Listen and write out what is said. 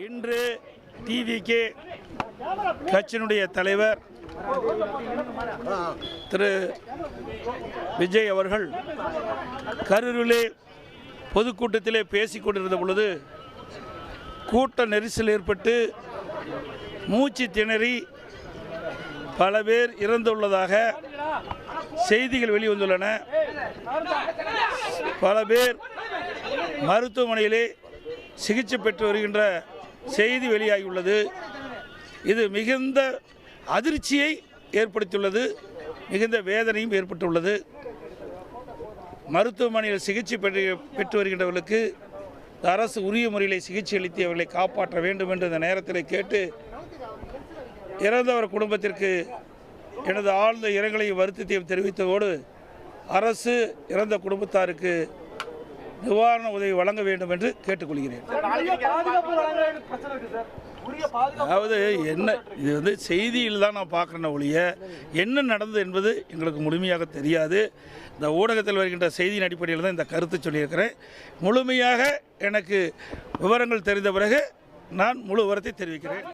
இன்று டிவிகே கட்சியினுடைய தலைவர் திரு விஜய் அவர்கள் கரூரிலே பொதுக்கூட்டத்திலே பேசிக் கொண்டிருந்த பொழுது கூட்ட நெரிசல் ஏற்பட்டு மூச்சு திணறி பல பேர் இறந்துள்ளதாக செய்திகள் வெளிவந்துள்ளன. பல பேர் மருத்துவமனையிலே சிகிச்சை பெற்று வருகின்ற செய்தி வெளியாகியுள்ளது. இது மிகுந்த அதிர்ச்சியை ஏற்படுத்தியுள்ளது, மிகுந்த வேதனையும் ஏற்பட்டுள்ளது. மருத்துவமனையில் சிகிச்சை பெற்று வருகின்றவர்களுக்கு அரசு உரிய முறையில் சிகிச்சை அளித்து அவர்களை காப்பாற்ற வேண்டும் என்று இந்த நேரத்தில் கேட்டு, இறந்தவர் குடும்பத்திற்கு எனது ஆழ்ந்த இரங்கலையும் வருத்தத்தையும் தெரிவித்ததோடு அரசு இறந்த குடும்பத்தாருக்கு நிவாரண உதவி வழங்க வேண்டும் என்று கேட்டுக்கொள்கிறேன். அதாவது என்ன, இது செய்தியில் தான் நான் பார்க்குறேன் ஒழிய என்ன நடந்தது என்பது எங்களுக்கு முழுமையாக தெரியாது. இந்த ஊடகத்தில் வருகின்ற செய்தியின் அடிப்படையில் தான் இந்த கருத்தை சொல்லியிருக்கிறேன். முழுமையாக எனக்கு விவரங்கள் தெரிந்த பிறகு நான் முழு விவரத்தை தெரிவிக்கிறேன்.